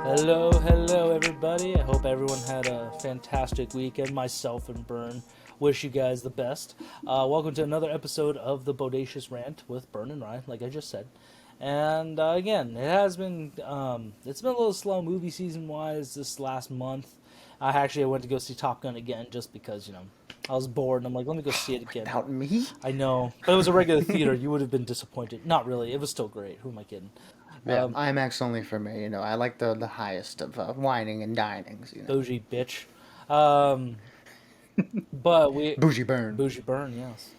Hello, everybody. I hope everyone had a fantastic weekend. Myself and Bern wish you guys the best. Welcome to another episode of the Bodacious Rant with Bern and Ryan, like I just said. And again, it's been a little slow movie season wise this last month. I went to go see Top Gun again just because I was bored and I'm like, let me go see it again. Without me? I know, but it was a regular theater. You would have been disappointed. Not really. It was still great. Who am I kidding? Yeah, IMAX only for me. I like the highest of whining and dinings. Bougie bitch. Um, but we Bougie burn. Bougie Burn, yes.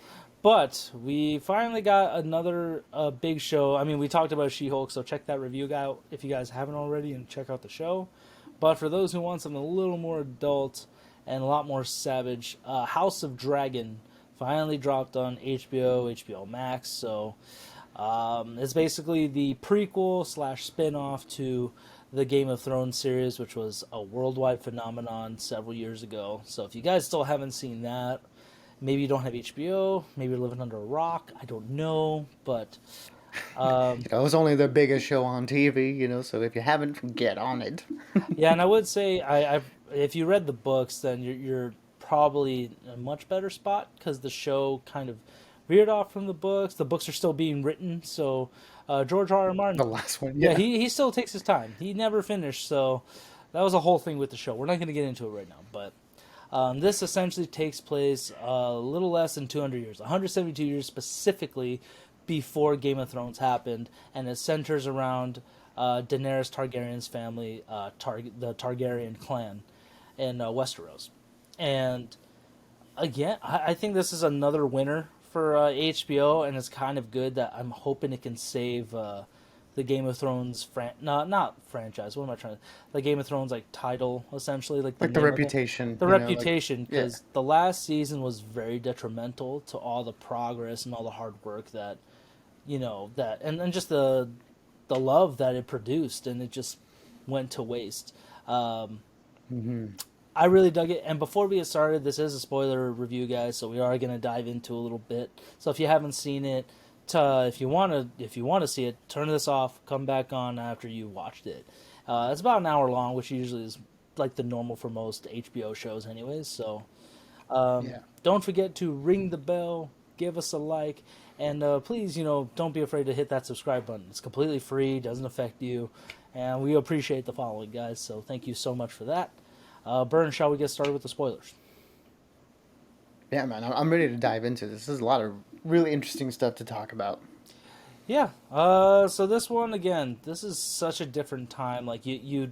But we finally got another big show. I mean, we talked about She-Hulk, so check that review out if you guys haven't already, and check out the show. But for those who want something a little more adult and a lot more savage, House of Dragon finally dropped on HBO Max. So it's basically the prequel slash spin-off to the Game of Thrones series, which was a worldwide phenomenon several years ago. So if you guys still haven't seen that, maybe you don't have HBO, maybe you're living under a rock, I don't know, but It was only the biggest show on TV. So if you haven't, get on it. yeah, and I would say if you read the books, then you're probably in a much better spot because the show kind of veered off from the books. The books are still being written, so George R. R. Martin, The last one, yeah, yeah. he still takes his time. He never finished, so that was a whole thing with the show. We're not going to get into it right now, but this essentially takes place a little less than 200 years, 172 years specifically before Game of Thrones happened, and it centers around Daenerys Targaryen's family, the Targaryen clan in Westeros. And again, I think this is another winner for HBO, and it's kind of good that I'm hoping it can save the Game of Thrones not franchise. What am I trying to? The Game of Thrones title essentially, like the Like the name of it. reputation. The reputation, Yeah. because the last season was very detrimental to all the progress and all the hard work that and just the love that it produced, and it just went to waste. I really dug it. And before we get started, this is a spoiler review, guys, so we are going to dive into a little bit. So if you haven't seen it, if you want to see it, turn this off. Come back on after you watched it. It's about an hour long, which usually is like the normal for most HBO shows, anyways. So Yeah. don't forget to ring the bell, give us a like, and please, don't be afraid to hit that subscribe button. It's completely free, doesn't affect you, and we appreciate the following, guys. So thank you so much for that. Bern, shall we get started with the spoilers? Yeah, man, I'm ready to dive into this. There's a lot of really interesting stuff to talk about. Yeah. So this one again, this is such a different time. Like you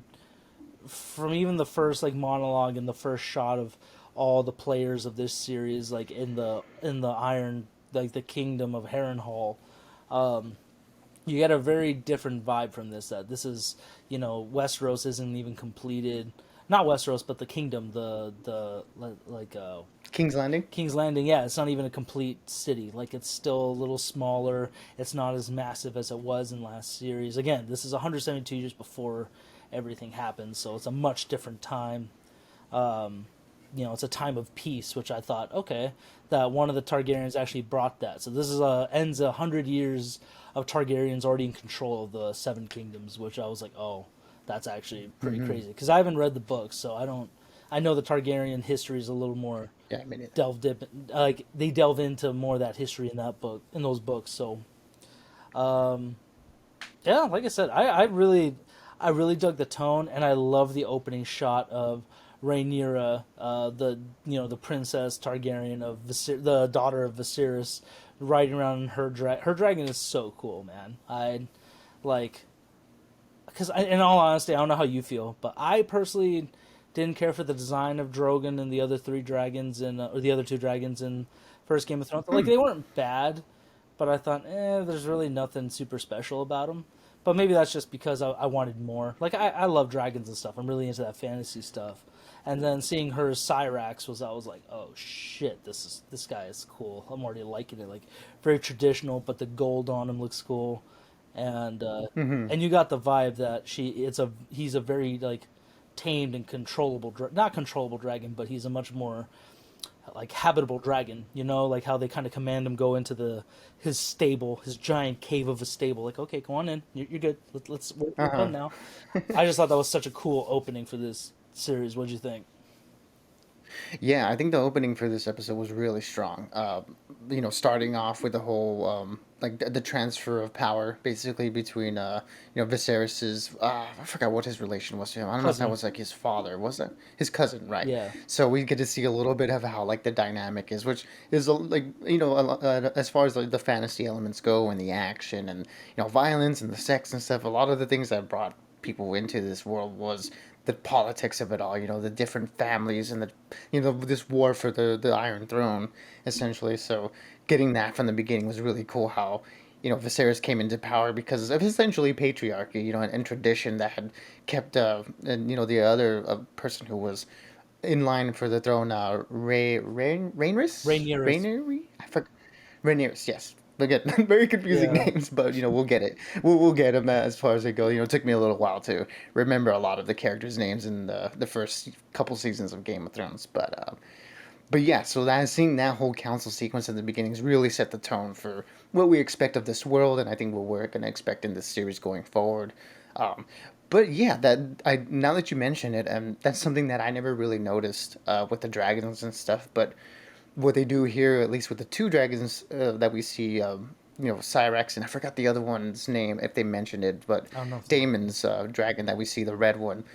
from even the first monologue and the first shot of all the players of this series, like in the Iron, like the Kingdom of Harrenhal, you get a very different vibe from this. That this is Westeros isn't even completed. Not Westeros, but the kingdom, King's Landing? King's Landing. Yeah, it's not even a complete city. Like it's still a little smaller. It's not as massive as it was in last series. Again, this is 172 years before everything happened, so it's a much different time. It's a time of peace, which I thought, okay, that one of the Targaryens actually brought that. So this is ends 100 years of Targaryens already in control of the Seven Kingdoms, which I was like, oh, that's actually pretty crazy. Because I haven't read the books, so I don't. I know the Targaryen history is a little more Yeah, I mean it. they delve into more of that history in those books. So, yeah, like I said, I really dug the tone, and I love the opening shot of Rhaenyra, the princess Targaryen of the daughter of Viserys, riding around in her dragon is so cool, man. I like because in all honesty, I don't know how you feel, but I personally didn't care for the design of Drogon and the other three dragons or the other two dragons in first Game of Thrones. Like they weren't bad, but I thought, there's really nothing super special about them. But maybe that's just because I wanted more. Like I love dragons and stuff. I'm really into that fantasy stuff. And then seeing her Cyrax I was like, oh shit, this guy is cool. I'm already liking it. Like very traditional, but the gold on him looks cool. And and you got the vibe that he's a very tamed and controllable, not controllable dragon, but he's a much more like habitable dragon, like how they kind of command him go into the his stable, his giant cave of a stable. Like, okay, go on in, you're good. We're Uh-huh. done now. I just thought that was such a cool opening for this series. What'd you think? Yeah, I think the opening for this episode was really strong. Starting off with the whole like the transfer of power, basically between Viserys's I forgot what his relation was to him. I don't know if that Cousin. was like his father, was it his cousin, right? Yeah. So we get to see a little bit of how like the dynamic is, which is like as far as like the fantasy elements go and the action and violence and the sex and stuff. A lot of the things that brought people into this world was the politics of it all, the different families and this war for the Iron Throne, essentially. So getting that from the beginning was really cool. How Viserys came into power because of essentially patriarchy, and tradition that had kept and the other person who was in line for the throne, Rhaenyra's. Rhaenyra, I forgot. Rhaenyra, yes. Again, very confusing Yeah. names, but we'll get it. We'll get them as far as they go. It took me a little while to remember a lot of the characters' names in the first couple seasons of Game of Thrones, but yeah. So that seeing that whole council sequence at the beginning has really set the tone for what we expect of this world, and I think what we're gonna expect in this series going forward. Um, but yeah, that I now that you mention it, that's something that I never really noticed with the dragons and stuff, but what they do here, at least with the two dragons that we see, Cyrex, and I forgot the other one's name if they mentioned it, but I don't know if they did. Damon's dragon that we see, the red one.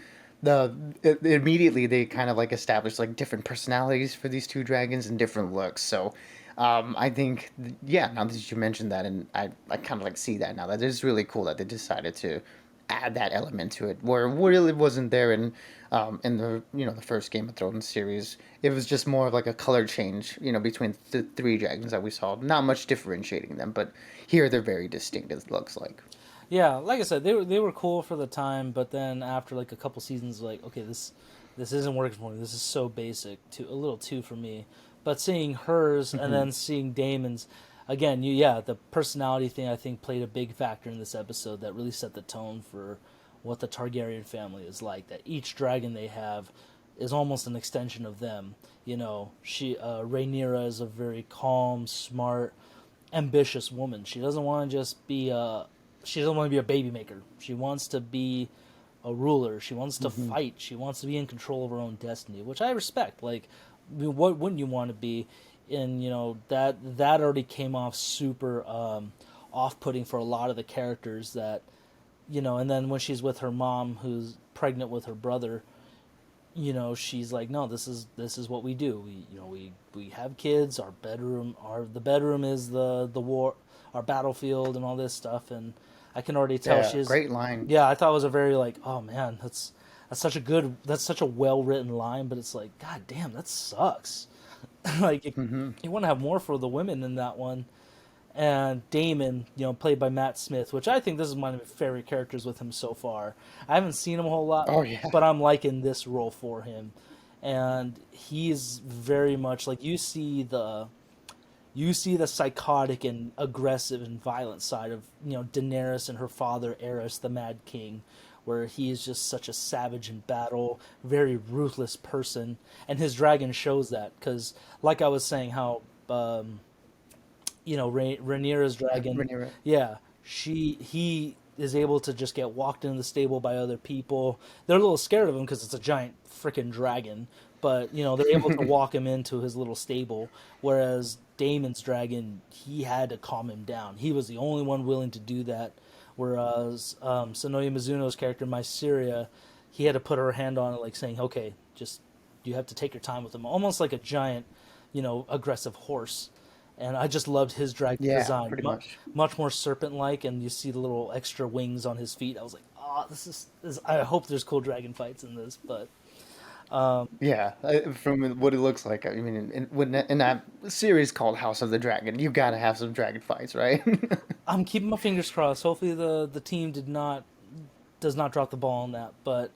Immediately they kind of like establish like different personalities for these two dragons and different looks. So I think, yeah, now that you mentioned that, and I kind of like see that now. That is really cool that they decided to add that element to it, where really wasn't there in the the first Game of Thrones series. It was just more of like a color change, between the three dragons that we saw. Not much differentiating them, but here they're very distinct. It looks like. Yeah, like I said, they were cool for the time, but then after like a couple seasons, like, okay, this isn't working for me. This is so basic, too a little too for me. But seeing hers and Hmm. then seeing Damon's, again, yeah, the personality thing I think played a big factor in this episode that really set the tone for what the Targaryen family is like. That each dragon they have is almost an extension of them. Rhaenyra is a very calm, smart, ambitious woman. She doesn't want to be a baby maker. She wants to be a ruler. She wants to Hmm. fight. She wants to be in control of her own destiny, which I respect. Like, I mean, what wouldn't you want to be? And that already came off super off-putting for a lot of the characters that And then when she's with her mom, who's pregnant with her brother, she's like, no, this is what we do. We have kids. The bedroom is the war, our battlefield, and all this stuff. And I can already tell Yeah, she's, great line. yeah. I thought it was a very like, oh man, that's such a well written line. But it's like, god damn, that sucks. like Hmm. you want to have more for the women in that one. And Damon, played by Matt Smith, which I think this is one of my favorite characters with him so far. I haven't seen him a whole lot, Oh yeah. but I'm liking this role for him. And he's very much like you see the psychotic and aggressive and violent side of Daenerys and her father Aerys, the Mad King, where he is just such a savage in battle, very ruthless person, and his dragon shows that because, like I was saying, how Rhaenyra's dragon, Rhaenyra. yeah, he is able to just get walked into the stable by other people. They're a little scared of him because it's a giant freaking dragon, but they're able to walk him into his little stable. Whereas Damon's dragon, he had to calm him down. He was the only one willing to do that. Whereas Sonoya Mizuno's character, Mysteria, he had to put her hand on it, like saying, "Okay, just you have to take your time with him," almost like a giant, aggressive horse. And I just loved his dragon Yeah, design, pretty much. much more serpent-like, and you see the little extra wings on his feet. I was like, oh, this. I hope there's cool dragon fights in this, but Yeah, from what it looks like. I mean, in that series called House of the Dragon, you gotta have some dragon fights, right? I'm keeping my fingers crossed. Hopefully, the team does not drop the ball on that. But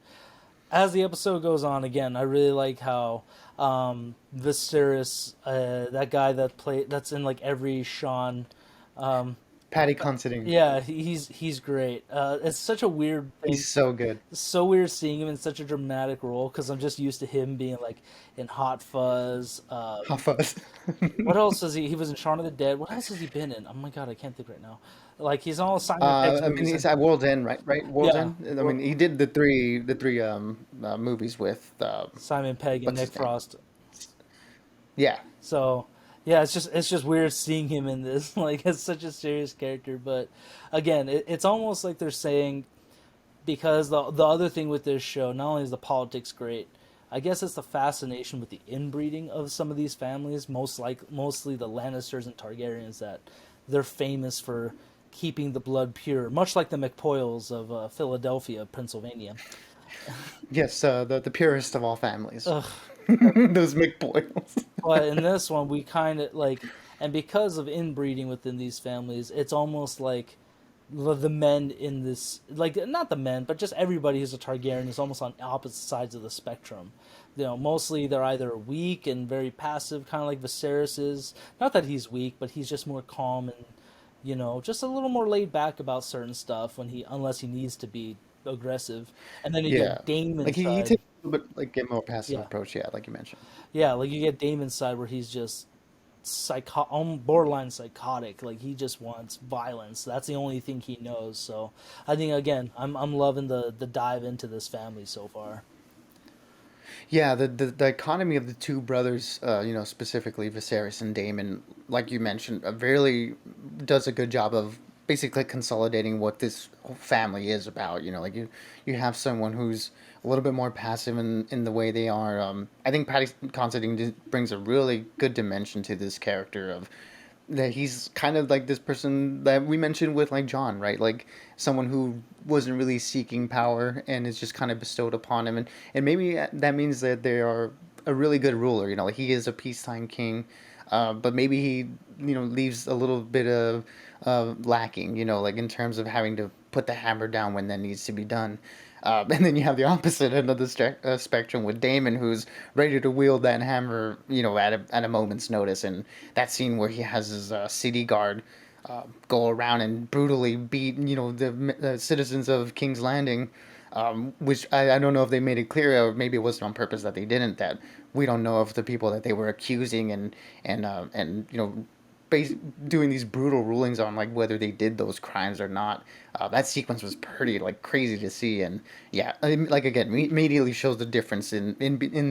as the episode goes on, again, I really like how Viserys, that guy that's in like every Sean, Paddy Considine. Yeah, he's great. It's such a weird thing. He's so good. It's so weird seeing him in such a dramatic role because I'm just used to him being like in Hot Fuzz. Hot Fuzz. What else is he? He was in Shaun of the Dead. What else has he been in? Oh my god, I can't think right now. Like he's in all Simon Pegg's I mean, movies. he's And at World's End, right? Right, World's yeah, End. I mean, he did the three movies with Simon Pegg and what's Nick his name? Frost. Yeah, So yeah, it's just weird seeing him in this. Like it's such a serious character, but again, it's almost like they're saying because the other thing with this show, not only is the politics great, I guess it's the fascination with the inbreeding of some of these families. Mostly the Lannisters and Targaryens that they're famous for keeping the blood pure, much like the McPoyles of Philadelphia, Pennsylvania. yes, the purest of all families. Ugh. Those McBoyles. But in this one, we kind of like, and because of inbreeding within these families, it's almost like the men in this, like not the men, but just everybody who's a Targaryen is almost on opposite sides of the spectrum. Mostly they're either weak and very passive, kind of like Viserys is. Not that he's weak, but he's just more calm and just a little more laid back about certain stuff unless he needs to be aggressive. And then you Yeah, get like Daemon's he side. takes a little bit like a more passive Yeah, approach. Yeah, like you mentioned. yeah, like you get Daemon's side where he's just borderline psychotic. Like he just wants violence. That's the only thing he knows. So I think again, I'm loving the dive into this family so far. Yeah, the economy of the two brothers, specifically Viserys and Daemon, like you mentioned, really does a good job of basically consolidating what this whole family is about. Like you have someone who's a little bit more passive in the way they are. I think Patty Considine brings a really good dimension to this character of that he's kind of like this person that we mentioned with like John, right? Like someone who wasn't really seeking power and is just kind of bestowed upon him, and maybe that means that they are a really good ruler. Like he is a peacetime king, but maybe he leaves a little bit of lacking. Like in terms of having to put the hammer down when that needs to be done. And then you have the opposite end of the spectrum with Damon, who's ready to wield that hammer, at a moment's notice. And that scene where he has his city guard go around and brutally beat, the citizens of King's Landing, which I don't know if they made it clear, or maybe it wasn't on purpose that they didn't. That we don't know if the people that they were accusing and bas- doing these brutal rulings on like whether they did those crimes or not. That sequence was pretty like crazy to see, and yeah, like again, immediately shows the difference in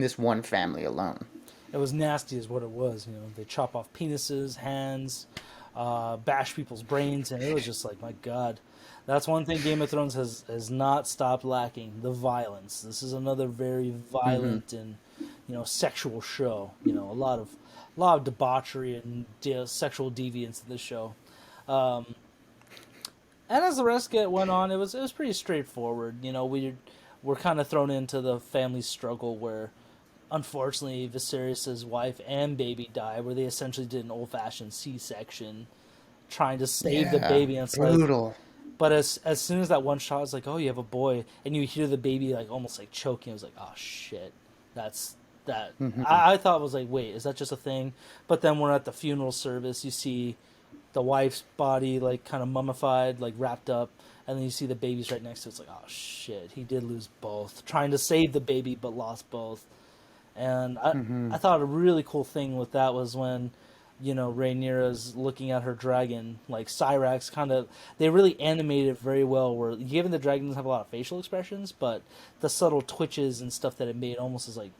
this one family alone. It was nasty, is what it was. They chop off penises, hands, bash people's brains, and it was just like, my God. That's one thing Game of Thrones has not stopped lacking: the violence. This is another very Hmm. violent and sexual show. A lot of debauchery and sexual deviance in this show. Um, and as the rest went on, it was pretty straightforward. We're kind of thrown into the family struggle where unfortunately Viserys' wife and baby die, where they essentially did an old-fashioned C-section trying to save the Yeah, baby. And it's like, brutal. but as soon as that one shot is like, oh, you have a boy, and you hear the baby like almost like choking, I was like, oh shit, that's that. Hmm. I thought it was like, wait, is that just a thing? But then we're at the funeral service, you see the wife's body like kind of mummified, like wrapped up, and then you see the babies right next to it. It's like, oh shit, he did lose both, trying to save the baby but lost both. And I Hmm. thought a really cool thing with that was when, Rhaenyra's looking at her dragon, like Cyrax kind of, they really animated it very well, where given the dragon doesn't have a lot of facial expressions, but the subtle twitches and stuff that it made almost is like,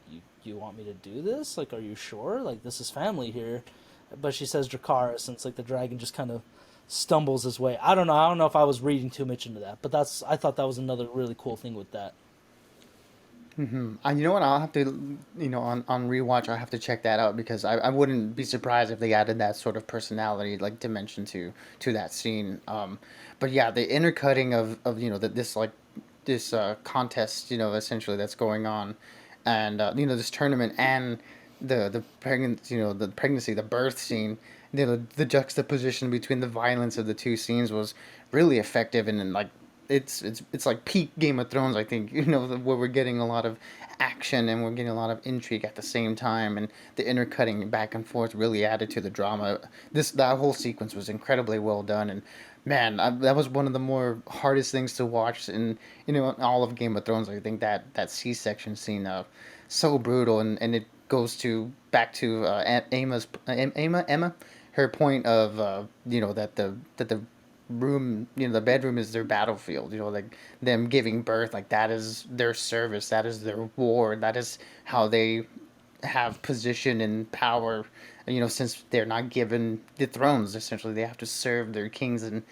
you want me to do this? Like, are you sure? Like, this is family here. But she says Dracarys, and it's like the dragon just kind of stumbles his way. I don't know. I don't know if I was reading too much into that, but I thought that was another really cool thing with that. And you know what? I'll have to, on rewatch, I'll have to check that out because I wouldn't be surprised if they added that sort of personality, like dimension to that scene. But yeah, the intercutting of this like this contest, essentially that's going on, and this tournament and the pregnancy, the birth scene, the juxtaposition between the violence of the two scenes was really effective and like it's like peak Game of Thrones. I think where we're getting a lot of action and we're getting a lot of intrigue at the same time, and the intercutting back and forth really added to the drama. That whole sequence was incredibly well done, and man, that was one of the more hardest things to watch in in all of Game of Thrones. I think that C-section scene, so brutal, and it goes to back to Emma, her point of that the room, the bedroom is their battlefield, like them giving birth, like that is their service, that is their war, that is how they have position and power, since they're not given the thrones, essentially they have to serve their kings. And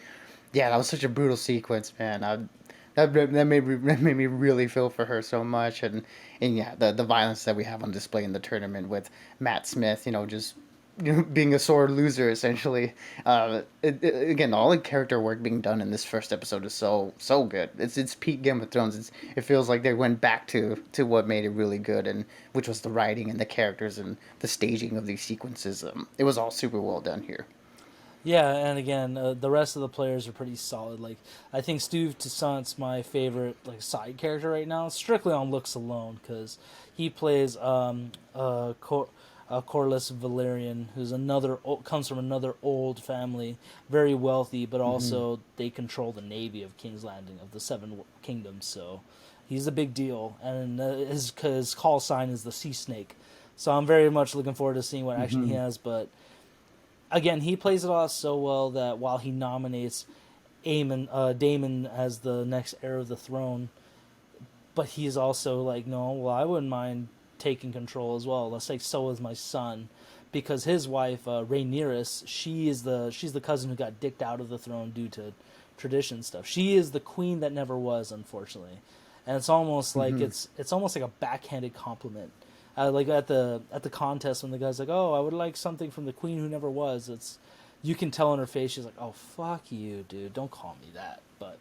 yeah, that was such a brutal sequence, man. That made me really feel for her so much. And yeah, the violence that we have on display in the tournament with Matt Smith, just being a sore loser essentially. Again, all the character work being done in this first episode is so good. It's peak Game of Thrones. It feels like they went back to what made it really good, and which was the writing and the characters and the staging of these sequences. It was all super well done here. Yeah, and again, the rest of the players are pretty solid. Like, I think Steve Toussaint's my favorite like side character right now, strictly on looks alone, because he plays Corlys Valerian, who's comes from another old family, very wealthy, but Hmm. also they control the navy of King's Landing of the Seven Kingdoms. So he's a big deal, and his call sign is the Sea Snake. So I'm very much looking forward to seeing what action he Hmm. has, but again, he plays it off so well that while he nominates Damon as the next heir of the throne, but he's also like, no, well, I wouldn't mind taking control as well. Let's say so is my son, because his wife Rhaenyra, she's the cousin who got dicked out of the throne due to tradition stuff. She is the queen that never was, unfortunately, and it's almost like Hmm. it's almost like a backhanded compliment. Like at the contest when the guy's like, "Oh, I would like something from the queen who never was." It's you can tell in her face she's like, "Oh, fuck you, dude! Don't call me that." But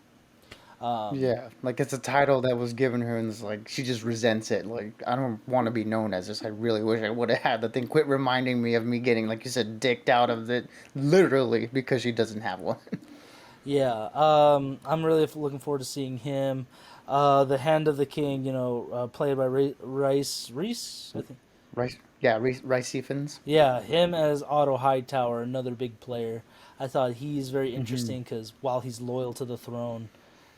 Yeah, like it's a title that was given her, and it's like she just resents it. Like, I don't want to be known as this. I really wish I would have had the thing. Quit reminding me of me getting, like you said, dicked out of it, literally because she doesn't have one. yeah, I'm really looking forward to seeing him. The Hand of the King, played by Reese, I think. Rice, yeah, Rice Stephens. Yeah, him as Otto Hightower, another big player. I thought he's very Mm-hmm. interesting because while he's loyal to the throne,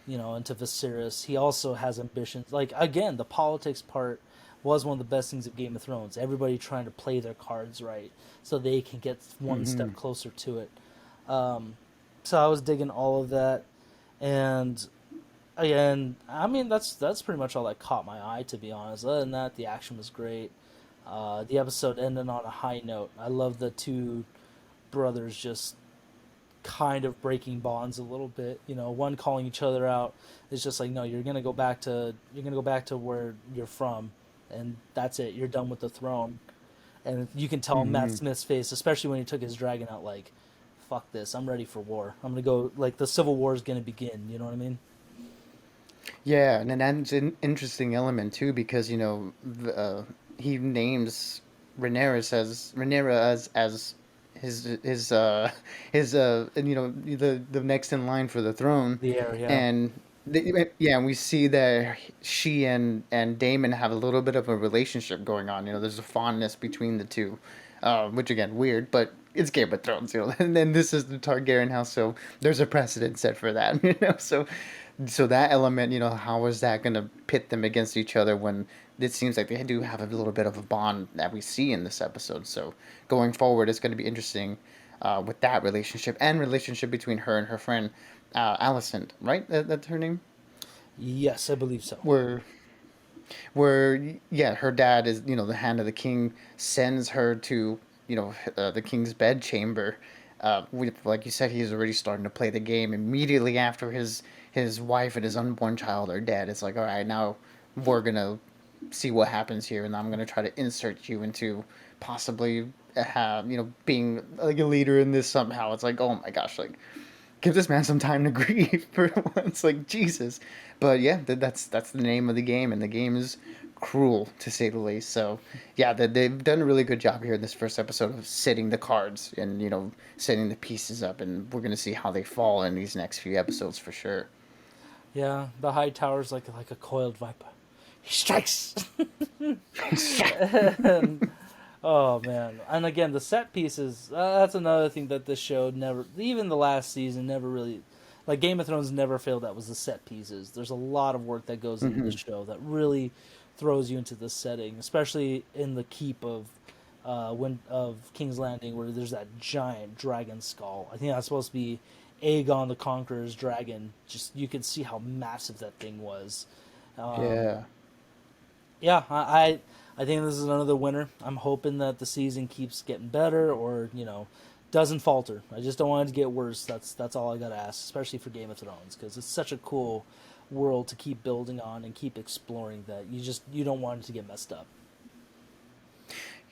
and to Viserys, he also has ambitions. Like again, the politics part was one of the best things of Game of Thrones. Everybody trying to play their cards right so they can get one Mm-hmm. step closer to it. Um, so I was digging all of that, and again, I mean that's pretty much all that caught my eye, to be honest. Other than that, the action was great. The episode ended on a high note. I love the two brothers just kind of breaking bonds a little bit. One calling each other out. It's just like, no, you're gonna go back to where you're from, and that's it. You're done with the throne, and you can tell Matt Mm-hmm. Smith's face, especially when he took his dragon out. Like, fuck this. I'm ready for war. I'm gonna go. Like the civil war is gonna begin. You know what I mean? Yeah, and then that's an interesting element too, because he names Rhaenyra as his and the next in line for the throne. The air, yeah. And yeah, and we see that she and Damon have a little bit of a relationship going on. There's a fondness between the two, which again weird, but it's Game of Thrones. And then this is the Targaryen house, so there's a precedent set for that. So that element, how is that going to pit them against each other when it seems like they do have a little bit of a bond that we see in this episode. So going forward, it's going to be interesting with that relationship and relationship between her and her friend Allison, right? That's her name. Yes, I believe so. Where yeah, her dad is, the Hand of the King sends her to, the king's bedchamber. Like you said, he's already starting to play the game immediately after his wife and his unborn child are dead. It's like, all right, now we're gonna see what happens here, and I'm gonna try to insert you into possibly have, being like a leader in this somehow. It's like, oh my gosh, like give this man some time to grieve for once. Like Jesus, but yeah, that's the name of the game, and the game is cruel to say the least. So yeah, they've done a really good job here in this first episode of setting the cards and setting the pieces up, and we're gonna see how they fall in these next few episodes for sure. Yeah, the high tower's like a coiled viper. He strikes. And, oh man, and again the set pieces. That's another thing that this show never, even the last season, never really, like Game of Thrones never failed. That was the set pieces. There's a lot of work that goes into the Hmm. show that really throws you into the setting, especially in the keep of King's Landing, where there's that giant dragon skull. I think that's supposed to be Aegon the Conqueror's dragon. Just you could see how massive that thing was. Um, Yeah. yeah, I think this is another winner. I'm hoping that the season keeps getting better, or doesn't falter. I just don't want it to get worse. That's all I gotta ask, especially for Game of Thrones, because it's such a cool world to keep building on and keep exploring that you don't want it to get messed up.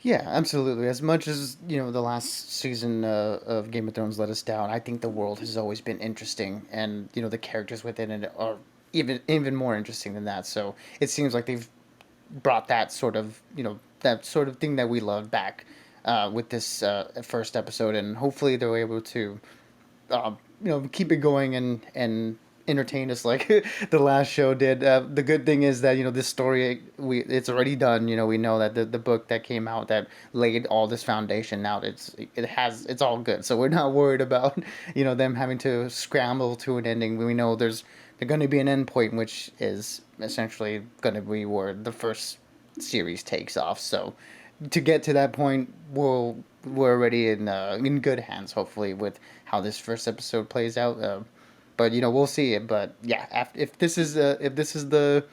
Yeah, absolutely. As much as, the last season of Game of Thrones let us down, I think the world has always been interesting, and the characters within it are even more interesting than that. So it seems like they've brought that sort of thing that we love back with this first episode, and hopefully they're able to keep it going and entertain us like the last show did. The good thing is that this story it's already done. We know that the book that came out that laid all this foundation out. It's all good. So we're not worried about them having to scramble to an ending. We know there's going to be an end point, which is essentially going to be where the first series takes off. So to get to that point, we're already in good hands, hopefully, with how this first episode plays out. But we'll see it. But yeah, if this is the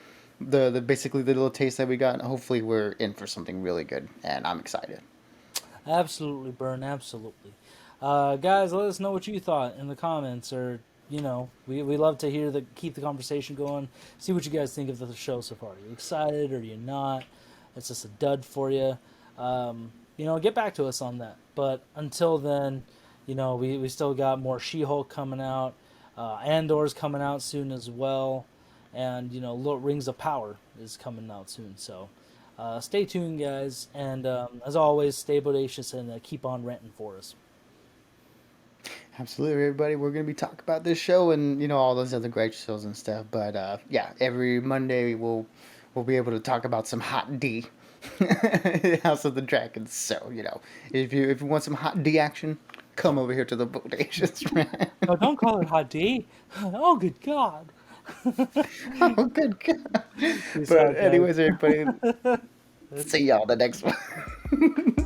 basically the little taste that we got, hopefully we're in for something really good, and I'm excited. Absolutely, Burn. Absolutely, guys. Let us know what you thought in the comments, or we love to hear keep the conversation going. See what you guys think of the show so far. Are you excited or are you not? It's just a dud for you. Get back to us on that. But until then, we still got more She-Hulk coming out. Andor's coming out soon as well, and Rings of Power is coming out soon. So stay tuned, guys, and as always, stay bodacious and keep on ranting for us. Absolutely, everybody. We're gonna be talking about this show and all those other great shows and stuff. But yeah, every Monday we'll be able to talk about some hot D, House of the Dragons. So if you want some hot D action, come over here to the Bodacious. No, don't call it hot D. Oh, good God. Oh, good God. Peace But out, guys. anyways, everybody, see y'all the next one.